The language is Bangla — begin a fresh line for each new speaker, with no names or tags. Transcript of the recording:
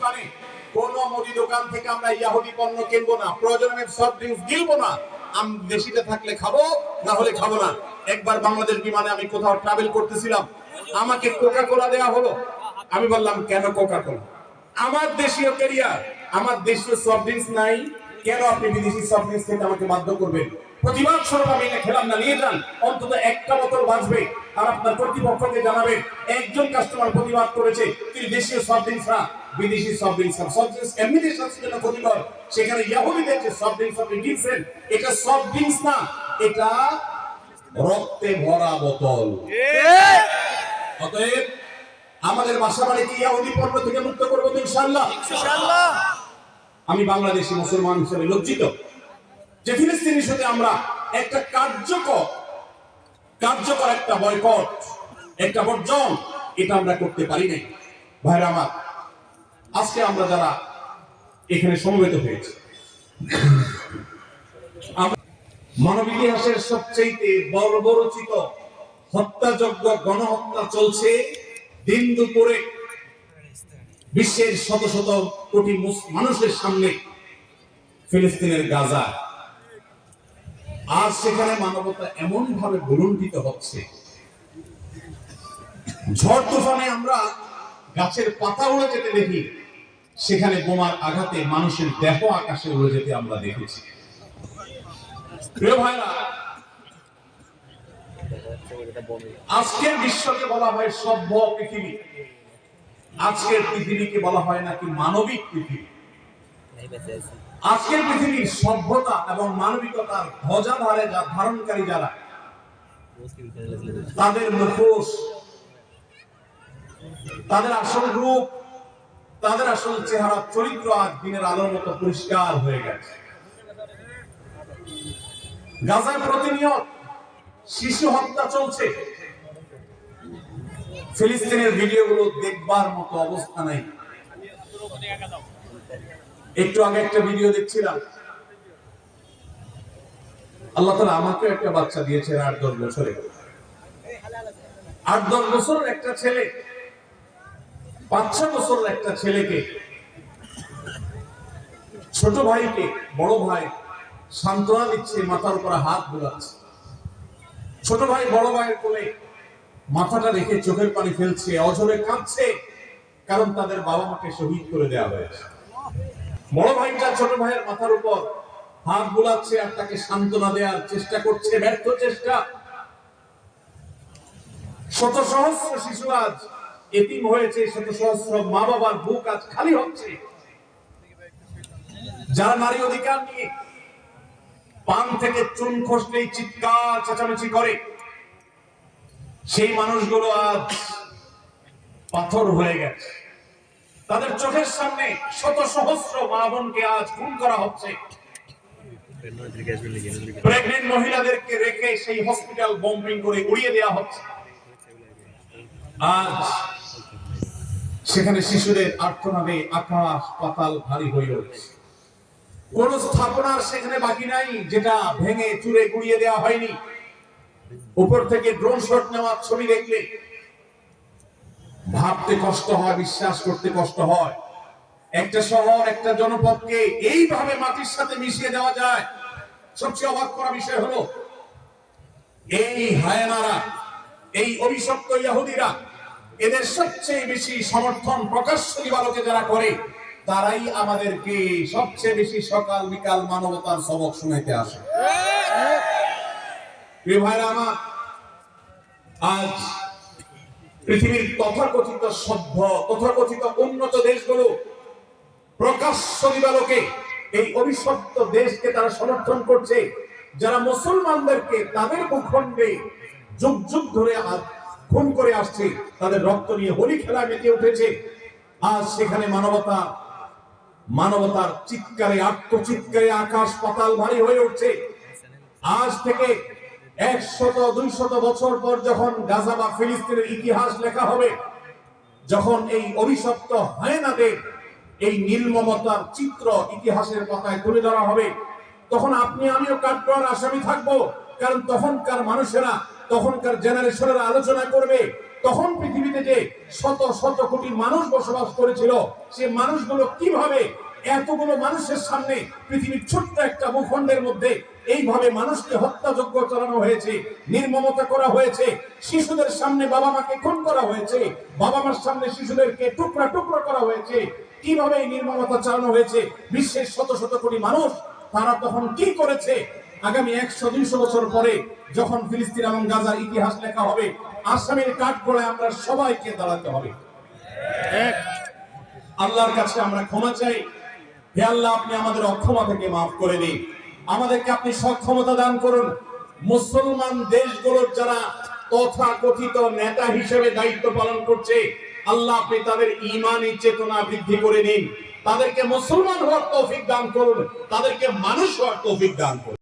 দোকানে, কোন মুদি দোকান থেকে আমরা ইহুদি পণ্য কিনবো না, প্রয়োজনে আমি সফট ড্রিঙ্কস গিলবো না। আমি দেশিতে থাকলে খাবো, না হলে খাবো না। একবার বাংলাদেশ বিমানে আমি কোথাও ট্রাভেল করতেছিলাম, আমাকে কোকা কোলা দেওয়া হলো। আমি বললাম কেন কোকা কোলা? আমার দেশীয় ক্যারিয়ার, আমার দেশীয় সফট ড্রিঙ্কস নাই, কেন আপনি বিদেশি সফট ড্রিঙ্কস খেতে আমাকে বাধ্য করবেন? প্রতিবাদ স্বরূপ আমি এটা খেলাম না, নিয়ে যান, অন্তত একটা বোতল বাঁচবে। আর আপনার কর্তৃপক্ষকে জানাবেন, একজন কাস্টমার প্রতিবাদ করেছে তিনি দেশীয় সফট ড্রিঙ্কস না, বিদেশি সফট ড্রিঙ্কস। সফট ড্রিঙ্কস এমনিতে স্বাস্থ্যের জন্য ক্ষতিকর, সেখানে ইহুদিদের যে সফট ড্রিঙ্কস আপনি কিনছেন, এটা সফট ড্রিঙ্কস না, এটা রক্তে ভরা বোতল। অতএব আমাদের বাসা বাড়িকে ইহুদি পণ্য থেকে মুক্ত করবো তো ইনশাআল্লাহ। আমি বাংলাদেশি মুসলমান হিসেবে লজ্জিত যে ফিলিস্তিন ইস্যুতে আমরা একটা কার্যকর একটা বয়কট, একটা বর্জন, এটা আমরা করতে পারি নাই। ভাইরা আমার, আজকে আমরা যারা এখানে সমবেত হয়েছে, মানব ইতিহাসের সবচেয়ে বর্বরচিত হত্যাযজ্ঞ, গণহত্যা চলছে দিন দুপুরে বিশ্বের শত শত কোটি মানুষের সামনে, ফিলিস্তিনের গাজা। আজ সেখানে মানবতা এমন ভাবে ভুলুণ্ঠিত হচ্ছে, ঝড় তুফানে আমরা গাছের পাতা উড়ে যেতে দেখি, সেখানে বোমার আঘাতে মানুষের দেহ আকাশে উড়ে যেতে আমরা দেখেছি। প্রিয় ভাইরা, আজকের বিশ্বকে বলা হয় সভ্য পৃথিবী, আজকের পৃথিবীকে বলা হয় নাকি মানবিক পৃথিবী। আজকের পৃথিবীর সভ্যতা এবং মানবিকতার ধ্বজা ধারণকারী যারা, তাদের মুখোশ, তাদের আসল রূপ, তাদের আসল চেহারা, চরিত্র আজ দিনের আলোর মতো পরিষ্কার হয়ে গেছে। গাজায় প্রতিনিয়ত শিশু হত্যা চলছে, ফিলিস্তিনের ভিডিওগুলো দেখবার মতো অবস্থা নাই। একটু আগে একটা ভিডিও দেখছিলাম, আল্লাহ তাআলা আমাকে একটা বাচ্চা দিয়েছে 8-10 বছরে। 8-10 বছরের একটা ছেলে 5-6 বছরের একটা ছেলেকে, ছোট ভাইকে বড় ভাই সান্ত্বনা দিচ্ছে, মাথার উপর হাত বোলাচ্ছে। ছোট ভাই বড় ভাইয়ের কোলে মাথাটা রেখে চোখের পানি ফেলছে, অঝরে কাঁদছে, কারণ তাদের বাবা মাকে শহীদ করে দেওয়া হয়েছে। বড় ভাইটা ছোট ভাইয়ের মাথার উপর হাত বোলাচ্ছে আর তাকে সান্ত্বনা দেওয়ার চেষ্টা করছে, ব্যর্থ চেষ্টা। শত সহস্র শিশু আজ এতিম হয়েছে, শত সহস্র মা বাবার বুক আজ খালি হচ্ছে। যারা নারী অধিকার নিয়ে পান থেকে চুন খসলেই চিৎকার চেঁচামেচি করে, সেই মানুষগুলো আজ পাথর হয়ে গেছে। তাদের চোখের সামনে শত সহস্র মা বোনকে আজ খুন করা হচ্ছে। প্রেগনেন্ট মহিলাদেরকে রেখে সেই হসপিটাল বম্বিং করে উড়িয়ে দেওয়া হচ্ছে। আজ সেখানে শিশুদের আর্তনাদে আকাশ পাতাল ভারী হয়ে উঠছে। কোন স্থাপনার সেখানে বাকি নাই যেটা ভেঙে চুরে গুড়িয়ে দেওয়া হয়নি। উপর থেকে ড্রোন শট নেওয়া ছবি দেখলে ভাবতে কষ্ট হয়, বিশ্বাস করতে কষ্ট হয়, একটা শহর, একটা জনপদকে এইভাবে মাটির সাথে মিশিয়ে দেওয়া যায়। সবচেয়ে অবাক করা বিষয় হলো, এই হায়নারা, এই অভিশপ্ত ইহুদিরা, এদের সবচেয়ে বেশি সমর্থন প্রকাশ্য দিবালোকে যারা করে, তারাই আমাদেরকে সবচেয়ে বেশি সকাল বিকাল মানবতার সবক শোনাইতে আসে। প্রিয় ভাইরা আমার, আজ পৃথিবীর তথাকথিত সভ্য, তথাকথিত উন্নত দেশগুলো প্রকাশ্য দিবালোকে এই অভিশপ্ত দেশকে তারা সমর্থন করছে, যারা মুসলমানদেরকে তাদের ভূখণ্ডে যুগ যুগ ধরে খুন করে আসছে, তাদের রক্ত নিয়ে হোলি খেলায় মেতে উঠেছে। আজ সেখানে মানবতার চিৎকারে, আত্মচিৎকারে আকাশ পাতাল ভারী হয়ে উঠছে। আজ থেকে 100-200 বছর পর যখন গাজা বা ফিলিস্তিনের ইতিহাস লেখা হবে, যখন এই অভিশপ্ত হায়নাদের এই নির্মমতার চিত্র ইতিহাসের পাতায় তুলে ধরা হবে, তখন আপনি আমিও কাঠগড়ার আসামি থাকবো। কারণ তখনকার মানুষেরা, তখনকার জেনারেশনেরা আলোচনা করবে তখন পৃথিবীতে যে শত শত কোটি মানুষ বসবাস করেছিল, সে মানুষগুলো কিভাবে এতগুলো মানুষের সামনে পৃথিবীর ছোট্ট একটা ভূখণ্ডের মধ্যে এইভাবে মানুষকে হত্যাযজ্ঞ চালানো হয়েছে, নির্মমতা করা হয়েছে, শিশুদের সামনে বাবা মাকে খুন করা হয়েছে, বাবা মার সামনে শিশুদেরকে টুকরা টুকরা করা হয়েছে, কিভাবে এই নির্মমতা চালানো হয়েছে, বিশ্বের শত শত কোটি মানুষ তারা তখন কি করেছে, আগামী 100-200 বছর পরে যখন ফিলিস্তিন এবং গাজার ইতিহাস লেখা হবে, আসামের কাঠগড়ায় আমরা সবাইকে দাঁড়াতে হবে। আল্লাহর কাছে আমরা ক্ষমা চাই। হে আল্লাহ, আপনি আমাদের অক্ষমতা থেকে মাফ করে দিন, আমাদেরকে আপনি সক্ষমতা দান করুন। মুসলমান দেশগুলোর যারা তথাকথিত নেতা হিসেবে দায়িত্ব পালন করছে, আল্লাহ আপনি তাদের ঈমানী চেতনা বৃদ্ধি করে দিন, তাদেরকে মুসলমান হওয়ার তৌফিক দান করুন, তাদেরকে মানুষ হওয়ার তৌফিক দান করুন।